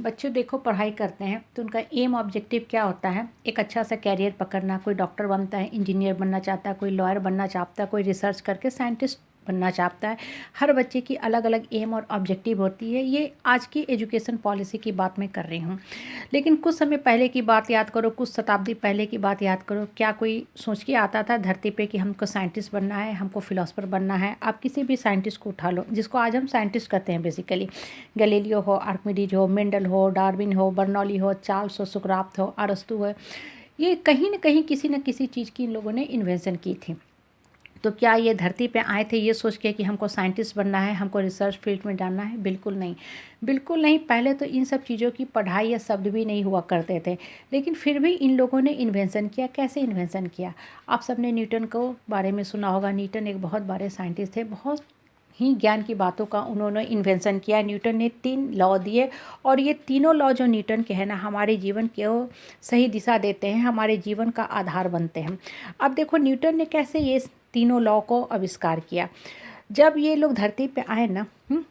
बच्चों देखो पढ़ाई करते हैं तो उनका एम ऑब्जेक्टिव क्या होता है, एक अच्छा सा कैरियर पकड़ना। कोई डॉक्टर बनता है, इंजीनियर बनना चाहता है, कोई लॉयर बनना चाहता है, कोई रिसर्च करके साइंटिस्ट बनना चाहता है। हर बच्चे की अलग अलग एम और ऑब्जेक्टिव होती है। ये आज की एजुकेशन पॉलिसी की बात मैं कर रही हूँ। लेकिन कुछ समय पहले की बात याद करो, कुछ शताब्दी पहले की बात याद करो, क्या कोई सोच के आता था धरती पे कि हमको साइंटिस्ट बनना है, हमको फिलोसफर बनना है। आप किसी भी साइंटिस्ट को उठा लो, जिसको आज हम साइंटिस्ट कहते हैं बेसिकली, गैलीलियो हो, आर्किमिडीज हो, मेंडल हो, डार्विन हो, बर्नौली हो, चार्ल्स हो, सुकरात हो, अरस्तू हो, ये कहीं न कहीं किसी न किसी चीज़ की इन लोगों ने इन्वेंशन की थी। तो क्या ये धरती पे आए थे ये सोच के कि हमको साइंटिस्ट बनना है, हमको रिसर्च फील्ड में जाना है? बिल्कुल नहीं, बिल्कुल नहीं। पहले तो इन सब चीज़ों की पढ़ाई या शब्द भी नहीं हुआ करते थे, लेकिन फिर भी इन लोगों ने इन्वेंशन किया। कैसे इन्वेंशन किया? आप सबने न्यूटन को बारे में सुना होगा। न्यूटन एक बहुत बड़े साइंटिस्ट थे, बहुत ही ज्ञान की बातों का उन्होंने इन्वेंशन किया। न्यूटन ने 3 लॉ दिए और ये तीनों लॉ जो न्यूटन के हैं ना, हमारे जीवन को सही दिशा देते हैं, हमारे जीवन का आधार बनते हैं। अब देखो न्यूटन ने कैसे ये तीनों लॉ को आविष्कार किया। जब ये लोग धरती पे आए ना,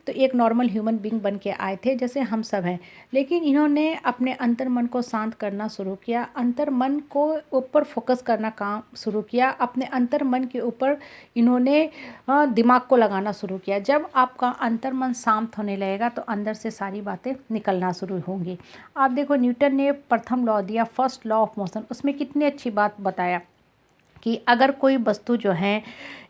तो एक नॉर्मल ह्यूमन बीइंग बन के आए थे जैसे हम सब हैं। लेकिन इन्होंने अपने अंतर्मन को शांत करना शुरू किया, अंतर्मन को ऊपर फोकस करना काम शुरू किया, अपने अंतर्मन के ऊपर इन्होंने दिमाग को लगाना शुरू किया। जब आपका अंतर्मन शांत होने लगेगा तो अंदर से सारी बातें निकलना शुरू होंगी। आप देखो न्यूटन ने प्रथम लॉ दिया, फर्स्ट लॉ ऑफ मोशन। उसमें कितनी अच्छी बात बताया कि अगर कोई वस्तु जो है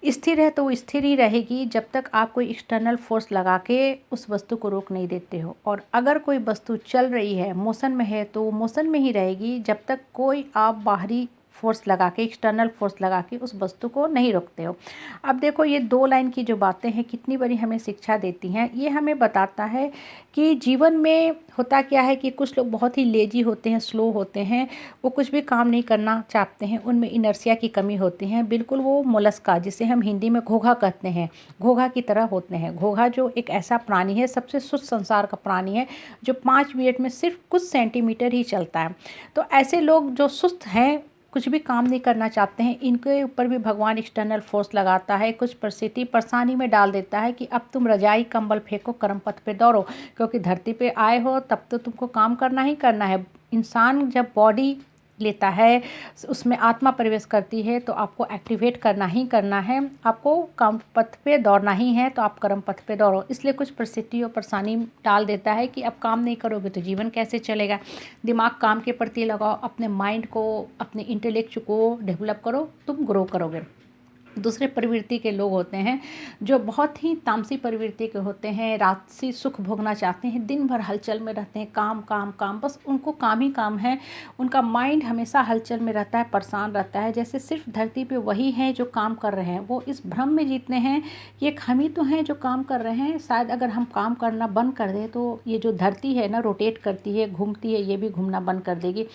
स्थिर है तो वो स्थिर ही रहेगी जब तक आप कोई एक्सटर्नल फोर्स लगा के उस वस्तु को रोक नहीं देते हो। और अगर कोई वस्तु चल रही है, मोशन में है, तो वो मोशन में ही रहेगी जब तक कोई आप बाहरी फोर्स लगा के, एक्सटर्नल फोर्स लगा के उस वस्तु को नहीं रोकते हो। अब देखो ये 2 लाइन की जो बातें हैं कितनी बड़ी हमें शिक्षा देती हैं। ये हमें बताता है कि जीवन में होता क्या है कि कुछ लोग बहुत ही लेजी होते हैं, स्लो होते हैं, वो कुछ भी काम नहीं करना चाहते हैं, उनमें इनर्शिया की कमी होती है। बिल्कुल वो मोलस्का, जिसे हम हिंदी में घोंघा कहते हैं, घोंघा की तरह होते हैं। घोंघा जो एक ऐसा प्राणी है, सबसे सुस्त संसार का प्राणी है, जो 5 मिनट में सिर्फ कुछ सेंटीमीटर ही चलता है। तो ऐसे लोग जो सुस्त हैं, कुछ भी काम नहीं करना चाहते हैं, इनके ऊपर भी भगवान एक्सटर्नल फोर्स लगाता है, कुछ परिस्थिति परेशानी में डाल देता है कि अब तुम रजाई कंबल फेंको, कर्म पथ पे दौड़ो, क्योंकि धरती पे आए हो तब तो तुमको काम करना ही करना है। इंसान जब बॉडी लेता है, उसमें आत्मा प्रवेश करती है, तो आपको एक्टिवेट करना ही करना है, आपको कर्म पथ पे दौड़ना ही है, तो आप कर्म पथ पे दौड़ो। इसलिए कुछ परिस्थिति और परेशानी डाल देता है कि अब काम नहीं करोगे तो जीवन कैसे चलेगा। दिमाग काम के प्रति लगाओ, अपने माइंड को, अपने इंटेलेक्ट को डेवलप करो, तुम ग्रो करोगे। दूसरे प्रवृत्ति के लोग होते हैं जो बहुत ही तामसी प्रवृत्ति के होते हैं, राजसी सुख भोगना चाहते हैं, दिन भर हलचल में रहते हैं, काम काम काम, बस उनको काम ही काम है। उनका माइंड हमेशा हलचल में रहता है, परेशान रहता है, जैसे सिर्फ धरती पे वही हैं जो काम कर रहे हैं। वो इस भ्रम में जीतते हैं कि एक हम ही तो हैं जो काम कर रहे हैं, शायद अगर हम काम करना बंद कर दें तो ये जो धरती है ना, रोटेट करती है, घूमती है, ये भी घूमना बंद कर देगी।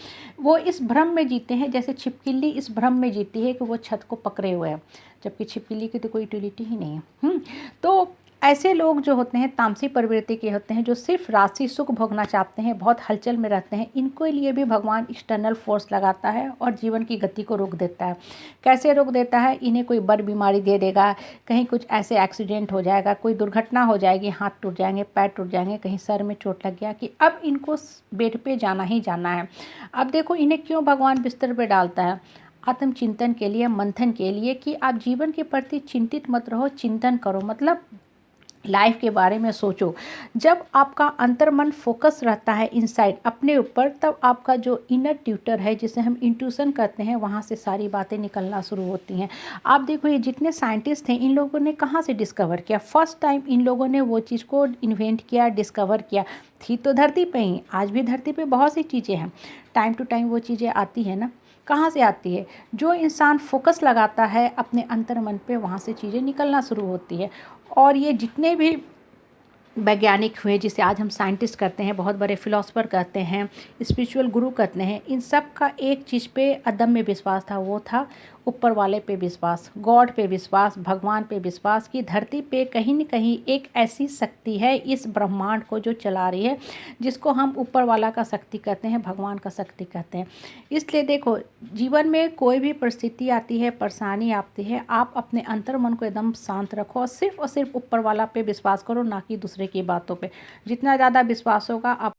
वो इस भ्रम में जीते हैं, जैसे छिपकली इस भ्रम में जीती है कि वो छत को पकड़े हुए है, जबकि छिपकली की तो कोई यूटिलिटी ही नहीं है। तो ऐसे लोग जो होते हैं तामसी प्रवृत्ति के होते हैं, जो सिर्फ राशि सुख भोगना चाहते हैं, बहुत हलचल में रहते हैं, इनको लिए भी भगवान एक्सटर्नल फोर्स लगाता है और जीवन की गति को रोक देता है। कैसे रोक देता है? इन्हें कोई बड़ी बीमारी दे देगा, कहीं कुछ ऐसे एक्सीडेंट हो जाएगा, कोई दुर्घटना हो जाएगी, हाथ टूट जाएंगे, पैर टूट जाएंगे, कहीं सर में चोट लग गया कि अब इनको बेड पे जाना ही जाना है। अब देखो इन्हें क्यों भगवान बिस्तर पे डालता है? आत्मचिंतन के लिए, मंथन के लिए, कि आप जीवन के प्रति चिंतित मत रहो, चिंतन करो, मतलब लाइफ के बारे में सोचो। जब आपका अंतर्मन फोकस रहता है इनसाइड अपने ऊपर, तब आपका जो इनर ट्यूटर है, जिसे हम इंट्यूशन कहते हैं, वहाँ से सारी बातें निकलना शुरू होती हैं। आप देखो ये जितने साइंटिस्ट हैं, इन लोगों ने कहाँ से डिस्कवर किया? फर्स्ट टाइम इन लोगों ने वो चीज़ को इन्वेंट किया, डिस्कवर किया, थी तो धरती पे ही। आज भी धरती पे बहुत सी चीज़ें हैं, टाइम टू टाइम वो चीज़ें आती हैं ना। कहाँ से आती है? जो इंसान फोकस लगाता है अपने अंतर्मन पे, वहाँ से चीज़ें निकलना शुरू होती है। और ये जितने भी वैज्ञानिक हुए, जिसे आज हम साइंटिस्ट कहते हैं, बहुत बड़े फिलोसफर कहते हैं, स्पिरिचुअल गुरु कहते हैं, इन सब का एक चीज़ पे अदम्य विश्वास था, वो था ऊपर वाले पे विश्वास, गॉड पे विश्वास, भगवान पे विश्वास, कि धरती पे कहीं न कहीं एक ऐसी शक्ति है इस ब्रह्मांड को जो चला रही है, जिसको हम ऊपर वाला का शक्ति कहते हैं, भगवान का शक्ति कहते हैं। इसलिए देखो जीवन में कोई भी परिस्थिति आती है, परेशानी आती है, आप अपने अंतर्मन को एकदम शांत रखो और सिर्फ ऊपर वाला पे विश्वास करो, ना कि दूसरे की बातों पे। जितना ज़्यादा विश्वास होगा आप